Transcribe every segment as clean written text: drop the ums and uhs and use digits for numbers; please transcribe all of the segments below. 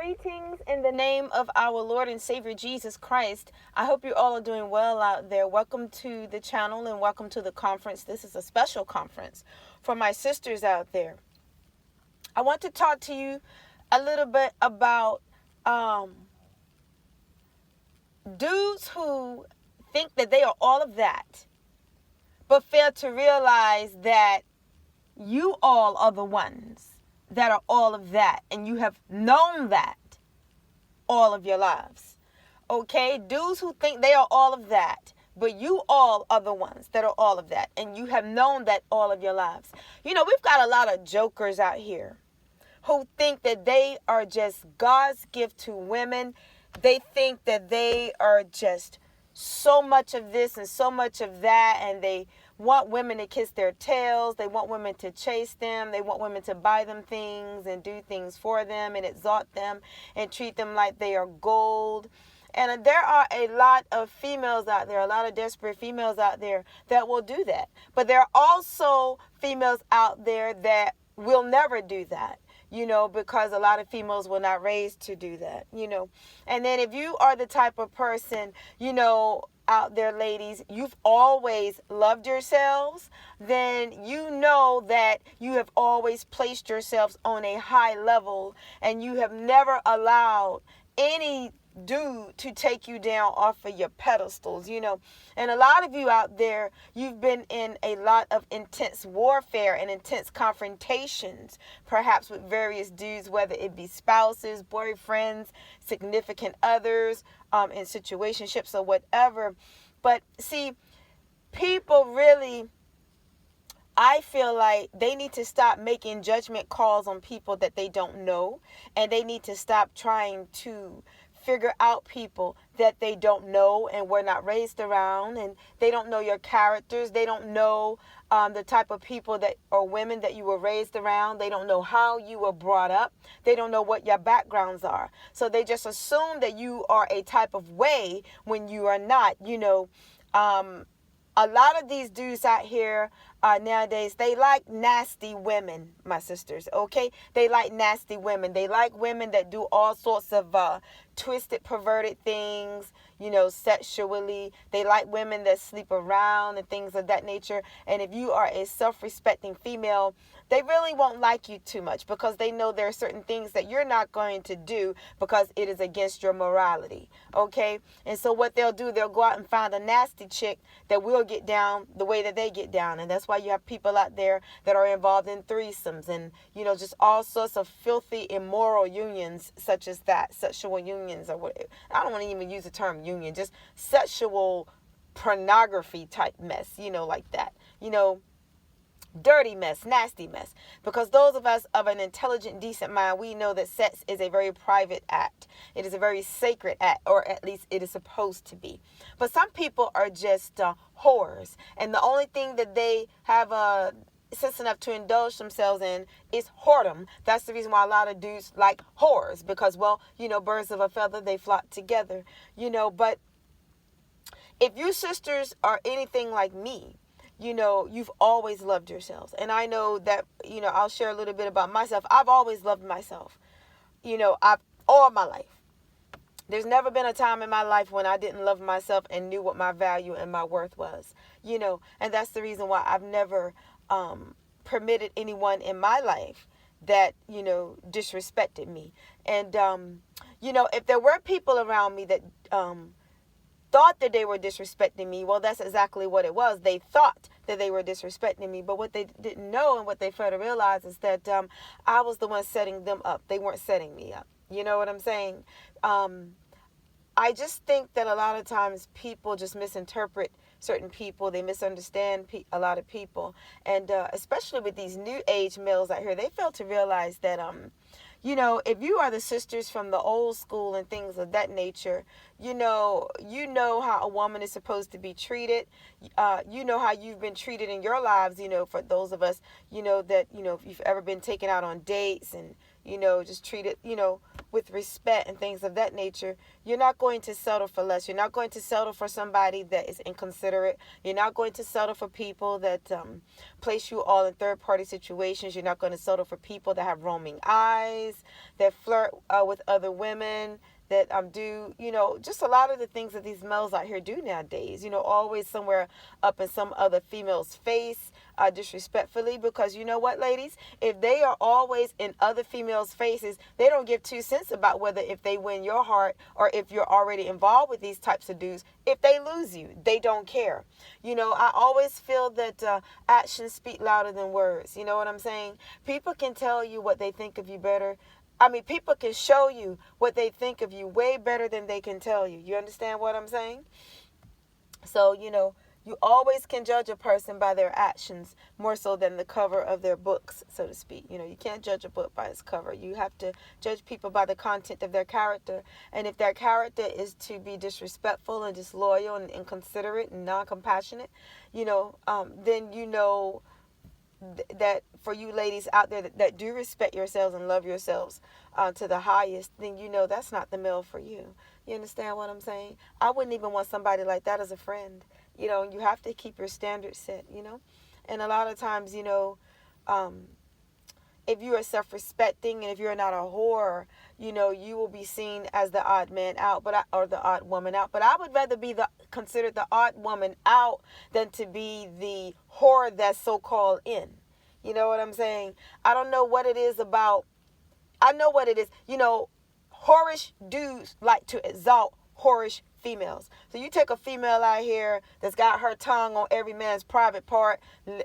Greetings in the name of our Lord and Savior Jesus Christ. I hope you all are doing well out there. Welcome to the channel and welcome to the conference. This is a special conference for my sisters out there. I want to talk to you a little bit about dudes who think that they are all of that, but fail to realize that you all are the ones that are all of that, and you have known that all of your lives. Okay? Dudes who think they are all of that, but you all are the ones that are all of that, and you have known that all of your lives. You know, we've got a lot of jokers out here who think that they are just God's gift to women. They think that they are just so much of this and so much of that, and they want women to kiss their tails. They want women to chase them. They want women to buy them things and do things for them and exalt them and treat them like they are gold. And there are a lot of females out there, a lot of desperate females out there that will do that. But there are also females out there that will never do that, you know, because a lot of females were not raised to do that, you know. And then if you are the type of person, you know, out there, ladies, you've always loved yourselves, then you know that you have always placed yourselves on a high level and you have never allowed any dude to take you down off of your pedestals, you know. And a lot of you out there, you've been in a lot of intense warfare and intense confrontations, perhaps with various dudes, whether it be spouses, boyfriends, significant others, in situationships or whatever. But see, people really, I feel like they need to stop making judgment calls on people that they don't know, and they need to stop trying to figure out people that they don't know and were not raised around, and they don't know your characters. They don't know the type of people that or women that you were raised around. They don't know how you were brought up. They don't know what your backgrounds are. So they just assume that you are a type of way when you are not, you know. A lot of these dudes out here nowadays, they like nasty women, my sisters, okay? They like nasty women. They like women that do all sorts of twisted, perverted things, you know, sexually. They like women that sleep around and things of that nature. And if you are a self-respecting female, they really won't like you too much because they know there are certain things that you're not going to do because it is against your morality, okay? And so what they'll do, they'll go out and find a nasty chick that will get down the way that they get down. And that's why you have people out there that are involved in threesomes and, you know, just all sorts of filthy, immoral unions such as that, sexual unions or what. I don't want to even use the term union, just sexual pornography type mess, you know, like that, you know. Dirty mess, nasty mess. Because those of us of an intelligent, decent mind, we know that sex is a very private act. It is a very sacred act, or at least it is supposed to be. But some people are just whores. And the only thing that they have sense enough to indulge themselves in is whoredom. That's the reason why a lot of dudes like whores. Because, well, you know, birds of a feather, they flock together. You know, but if you sisters are anything like me, you know, you've always loved yourselves. And I know that, you know, I'll share a little bit about myself. I've always loved myself, you know, all my life. There's never been a time in my life when I didn't love myself and knew what my value and my worth was, you know, and that's the reason why I've never permitted anyone in my life that, you know, disrespected me. And, you know, if there were people around me that thought that they were disrespecting me, well, that's exactly what it was. They thought that they were disrespecting me, but what they didn't know and what they failed to realize is that I was the one setting them up. They weren't setting me up. You know what I'm saying? I just think that a lot of times people just misinterpret certain people. They misunderstand a lot of people. And especially with these new age males out here, they fail to realize that you know, if you are the sisters from the old school and things of that nature, you know how a woman is supposed to be treated. you know how you've been treated in your lives, for those of us, that, if you've ever been taken out on dates and, just treated, with respect and things of that nature. You're not going to settle for less. You're not going to settle for somebody that is inconsiderate. You're not going to settle for people that place you all in third-party situations. You're not going to settle for people that have roaming eyes, that flirt with other women, that do, just a lot of the things that these males out here do nowadays, always somewhere up in some other female's face, disrespectfully, because you know what, ladies, if they are always in other females' faces, they don't give 2 cents about whether if they win your heart or if you're already involved with these types of dudes. If they lose you, they don't care. I always feel that actions speak louder than words. You know what I'm saying? People can tell you what they think of you better. People can show you what they think of you way better than they can tell you. You understand what I'm saying? So, you always can judge a person by their actions more so than the cover of their books, so to speak. You can't judge a book by its cover. You have to judge people by the content of their character. And if their character is to be disrespectful and disloyal and inconsiderate and non-compassionate, then that for you ladies out there that do respect yourselves and love yourselves to the highest, then that's not the male for you. You understand what I'm saying? I wouldn't even want somebody like that as a friend. You have to keep your standards set, and a lot of times, if you are self-respecting and if you're not a whore, you will be seen as the odd man out, or the odd woman out. But I would rather be considered the odd woman out than to be the whore that's so-called in. You know what I'm saying? I don't know what it is about. I know what it is. Whorish dudes like to exalt whorish females. So you take a female out here that's got her tongue on every man's private part,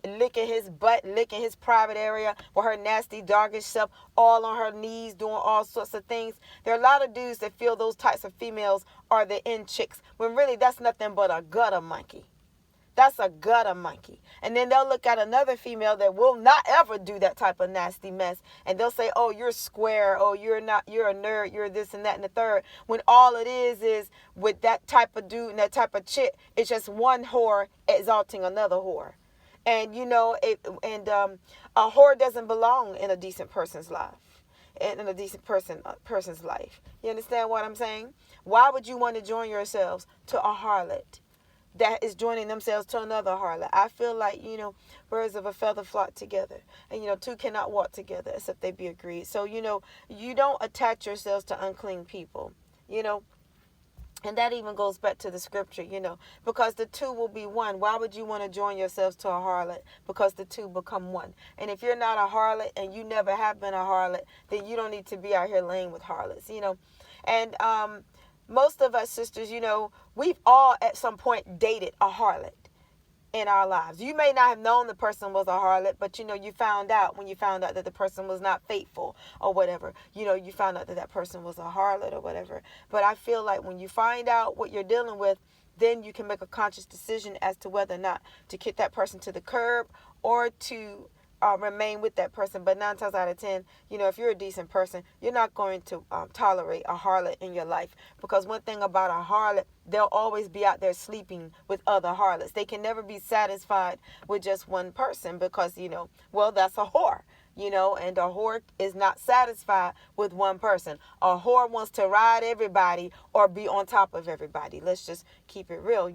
licking his butt, licking his private area with her nasty, darkish self, all on her knees, doing all sorts of things. There are a lot of dudes that feel those types of females are the in chicks, when really that's nothing but a gutter monkey. That's a gutter monkey. And then they'll look at another female that will not ever do that type of nasty mess. And they'll say, oh, you're square. Oh, you're not, you're a nerd. You're this and that and the third. When all it is with that type of dude and that type of chick, it's just one whore exalting another whore. And, a whore doesn't belong in a decent person's life. In a decent person's life. You understand what I'm saying? Why would you want to join yourselves to a harlot that is joining themselves to another harlot? I feel like, birds of a feather flock together. And, two cannot walk together except they be agreed. So, you don't attach yourselves to unclean people, And that even goes back to the scripture, because the two will be one. Why would you want to join yourselves to a harlot? Because the two become one. And if you're not a harlot and you never have been a harlot, then you don't need to be out here laying with harlots, And, most of us sisters, we've all at some point dated a harlot in our lives. You may not have known the person was a harlot, but you found out when you found out that the person was not faithful or whatever. You found out that person was a harlot or whatever. But I feel like when you find out what you're dealing with, then you can make a conscious decision as to whether or not to kick that person to the curb or to remain with that person. But 9 times out of 10, if you're a decent person, you're not going to tolerate a harlot in your life. Because one thing about a harlot, they'll always be out there sleeping with other harlots. They can never be satisfied with just one person because, that's a whore. And a whore is not satisfied with one person. A whore wants to ride everybody or be on top of everybody. Let's just keep it real,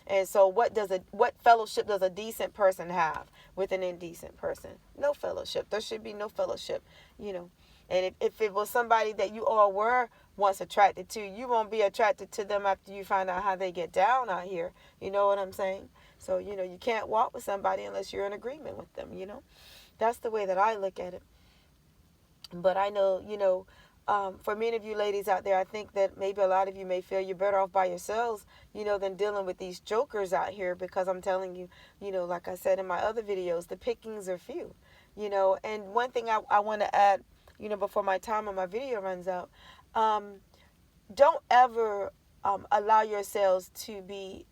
And so what fellowship does a decent person have with an indecent person? No fellowship. There should be no fellowship, And if it was somebody that you all were once attracted to, you won't be attracted to them after you find out how they get down out here. You know what I'm saying? So, you can't walk with somebody unless you're in agreement with them, That's the way that I look at it. But I know, for many of you ladies out there, I think that maybe a lot of you may feel you're better off by yourselves, than dealing with these jokers out here. Because I'm telling you, like I said in my other videos, the pickings are few, And one thing I want to add, before my time on my video runs out, don't ever allow yourselves to be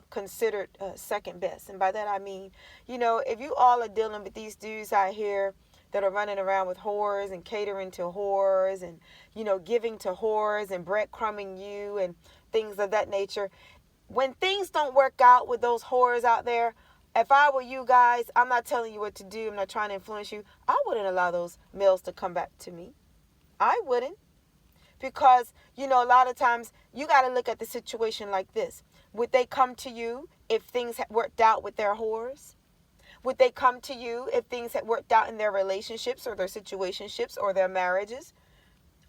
considered second best. And by that I mean, if you all are dealing with these dudes out here that are running around with whores and catering to whores and, giving to whores and breadcrumbing you and things of that nature, when things don't work out with those whores out there, if I were you guys, I'm not telling you what to do. I'm not trying to influence you. I wouldn't allow those males to come back to me. I wouldn't. Because, a lot of times you got to look at the situation like this. Would they come to you if things had worked out with their whores? Would they come to you if things had worked out in their relationships or their situationships or their marriages?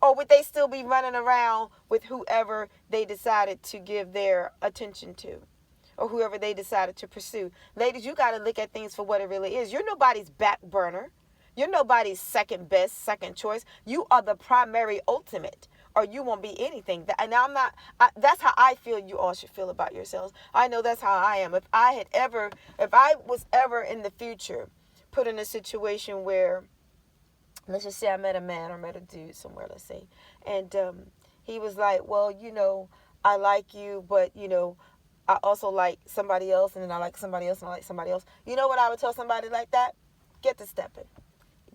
Or would they still be running around with whoever they decided to give their attention to? Or whoever they decided to pursue? Ladies, you got to look at things for what it really is. You're nobody's back burner. You're nobody's second best, second choice. You are the primary ultimate, or you won't be anything. And that's how I feel you all should feel about yourselves. I know that's how I am. If I was ever in the future put in a situation where, let's just say I met a man or met a dude somewhere, let's say, and he was like, well, I like you, but, I also like somebody else, and then I like somebody else, and I like somebody else. You know what I would tell somebody like that? Get to stepping.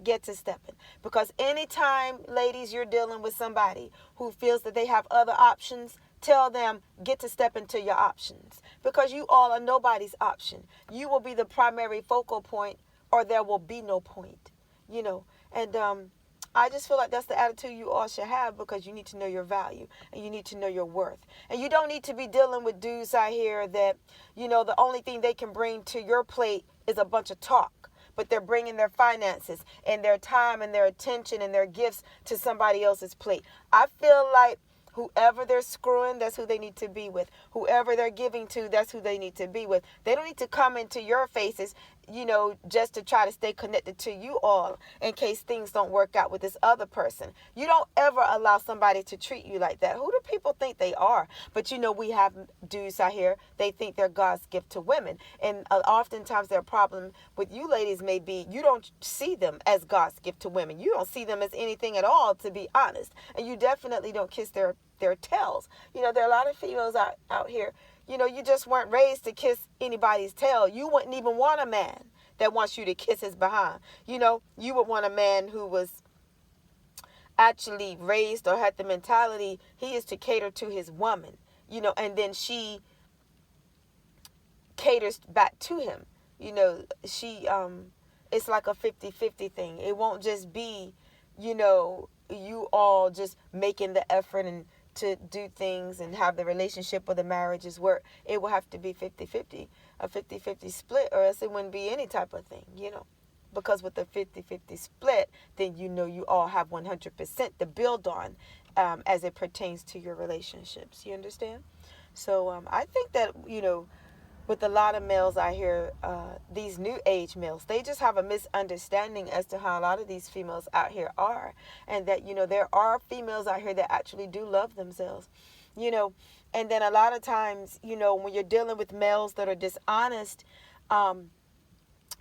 Get to stepping. Because anytime, ladies, you're dealing with somebody who feels that they have other options, tell them, get to step into your options. Because you all are nobody's option. You will be the primary focal point, or there will be no point. And I just feel like that's the attitude you all should have, because you need to know your value and you need to know your worth. And you don't need to be dealing with dudes out here that, the only thing they can bring to your plate is a bunch of talk. But they're bringing their finances and their time and their attention and their gifts to somebody else's plate. I feel like whoever they're screwing, that's who they need to be with. Whoever they're giving to, that's who they need to be with. They don't need to come into your faces, just to try to stay connected to you all in case things don't work out with this other person. You don't ever allow somebody to treat you like that. Who do people think they are? But we have dudes out here, they think they're God's gift to women. And oftentimes their problem with you ladies may be you don't see them as God's gift to women. You don't see them as anything at all, to be honest. And you definitely don't kiss their tails. There are a lot of females out here. You just weren't raised to kiss anybody's tail. You wouldn't even want a man that wants you to kiss his behind. You would want a man who was actually raised or had the mentality he is to cater to his woman, and then she caters back to him. It's like a 50-50 thing. It won't just be, you all just making the effort and to do things and have the relationship or the marriages work. It will have to be 50-50, a 50-50 split, or else it wouldn't be any type of thing, Because with the 50-50 split, then you all have 100% to build on as it pertains to your relationships. You understand? So I think that, with a lot of males out here, these new age males, they just have a misunderstanding as to how a lot of these females out here are. And that, there are females out here that actually do love themselves, And then a lot of times, when you're dealing with males that are dishonest,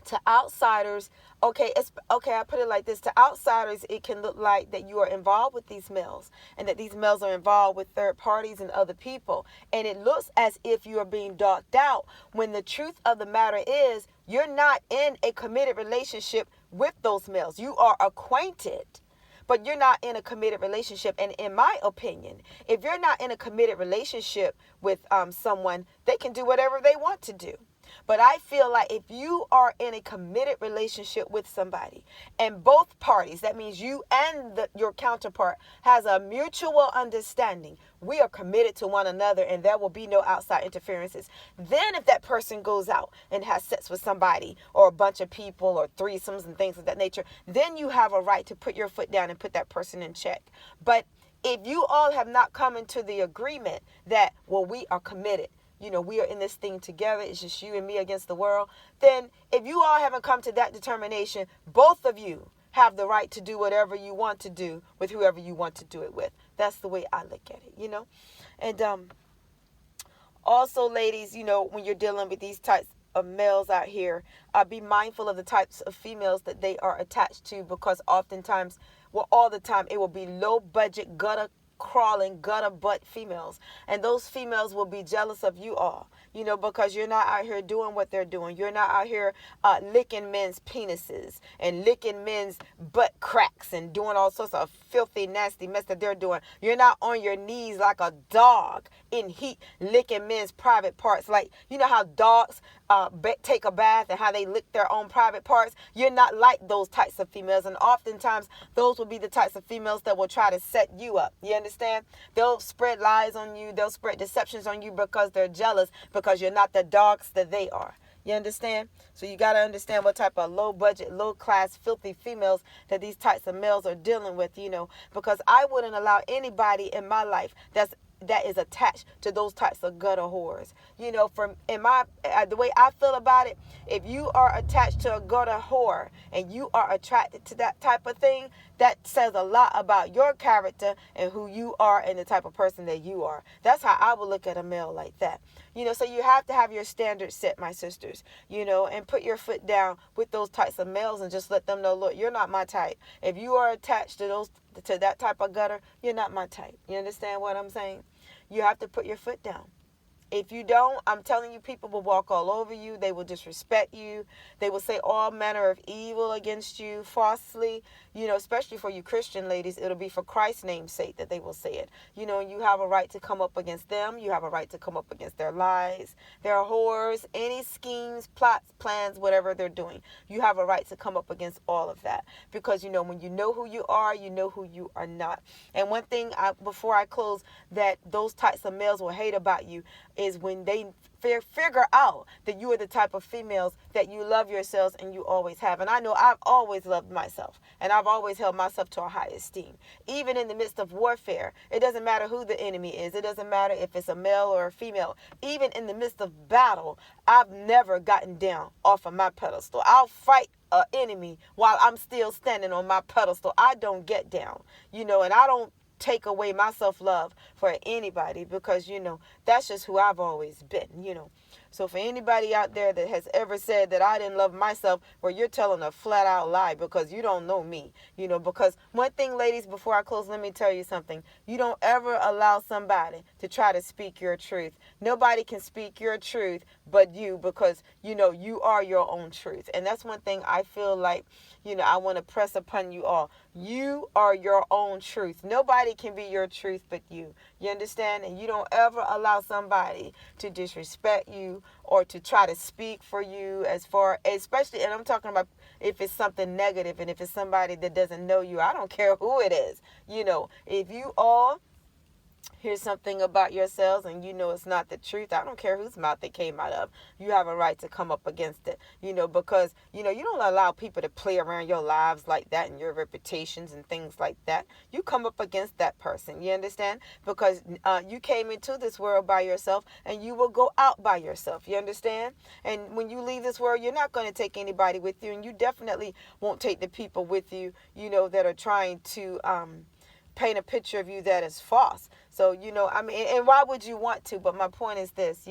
to outsiders, I put it like this. To outsiders, it can look like that you are involved with these males and that these males are involved with third parties and other people. And it looks as if you are being dogged out, when the truth of the matter is you're not in a committed relationship with those males. You are acquainted, but you're not in a committed relationship. And in my opinion, if you're not in a committed relationship with someone, they can do whatever they want to do. But I feel like if you are in a committed relationship with somebody and both parties, that means you and your counterpart, has a mutual understanding, we are committed to one another and there will be no outside interferences. Then if that person goes out and has sex with somebody or a bunch of people or threesomes and things of that nature, then you have a right to put your foot down and put that person in check. But if you all have not come into the agreement that, well, we are committed, we are in this thing together, it's just you and me against the world, then if you all haven't come to that determination, both of you have the right to do whatever you want to do with whoever you want to do it with. That's the way I look at it, And also, ladies, when you're dealing with these types of males out here, be mindful of the types of females that they are attached to, because oftentimes, all the time, it will be low budget, gutter crawling, gutter butt females, and those females will be jealous of you all, because you're not out here doing what they're doing. You're not out here licking men's penises and licking men's butt cracks and doing all sorts of filthy, nasty mess that they're doing. You're not on your knees like a dog in heat, licking men's private parts. Like, you know how dogs take a bath and how they lick their own private parts? You're not like those types of females. And oftentimes, those will be the types of females that will try to set you up. You understand? They'll spread lies on you. They'll spread deceptions on you because they're jealous, because you're not the dogs that they are. You understand? So you got to understand what type of low budget, low class, filthy females that these types of males are dealing with, because I wouldn't allow anybody in my life that is attached to those types of gutter whores. From the way I feel about it, if you are attached to a gutter whore and you are attracted to that type of thing, that says a lot about your character and who you are and the type of person that you are. That's how I would look at a male like that. So you have to have your standards set, my sisters, and put your foot down with those types of males and just let them know, look, you're not my type. If you are attached to that type of gutter, you're not my type. You understand what I'm saying? You have to put your foot down. If you don't, I'm telling you, people will walk all over you. They will disrespect you. They will say all manner of evil against you falsely, especially for you Christian ladies. It'll be for Christ's name's sake that they will say it. You have a right to come up against them. You have a right to come up against their lies, their whores, any schemes, plots, plans, whatever they're doing. You have a right to come up against all of that, because, when you know who you are, you know who you are not. And one thing, before I close, that those types of males will hate about you is when they figure out that you are the type of females that you love yourselves, and you always have. And I know I've always loved myself, and I've always held myself to a high esteem. Even in the midst of warfare, it doesn't matter who the enemy is. It doesn't matter if it's a male or a female. Even in the midst of battle, I've never gotten down off of my pedestal. I'll fight an enemy while I'm still standing on my pedestal. I don't get down, and I don't take away my self-love for anybody, because that's just who I've always been. So for anybody out there that has ever said that I didn't love myself, well, you're telling a flat out lie, because you don't know me. Because one thing, ladies, before I close, let me tell you something. You don't ever allow somebody to try to speak your truth. Nobody can speak your truth but you, because you are your own truth. And that's one thing I feel like I want to press upon you all. You are your own truth. Nobody can be your truth but you. You understand? And you don't ever allow somebody to disrespect you or to try to speak for you, especially, and I'm talking about if it's something negative, and if it's somebody that doesn't know you. I don't care who it is. If you all hear something about yourselves and it's not the truth, I don't care whose mouth it came out of. You have a right to come up against it, because, you don't allow people to play around your lives like that and your reputations and things like that. You come up against that person, you understand? Because you came into this world by yourself, and you will go out by yourself, you understand? And when you leave this world, you're not going to take anybody with you, and you definitely won't take the people with you, that are trying to paint a picture of you that is false. So, and why would you want to? But my point is this,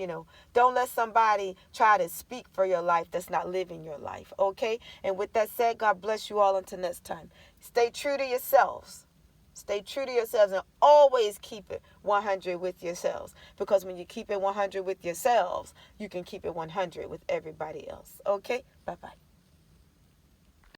don't let somebody try to speak for your life that's not living your life, okay? And with that said, God bless you all until next time. Stay true to yourselves. Stay true to yourselves, and always keep it 100 with yourselves. Because when you keep it 100 with yourselves, you can keep it 100 with everybody else. Okay? Bye-bye.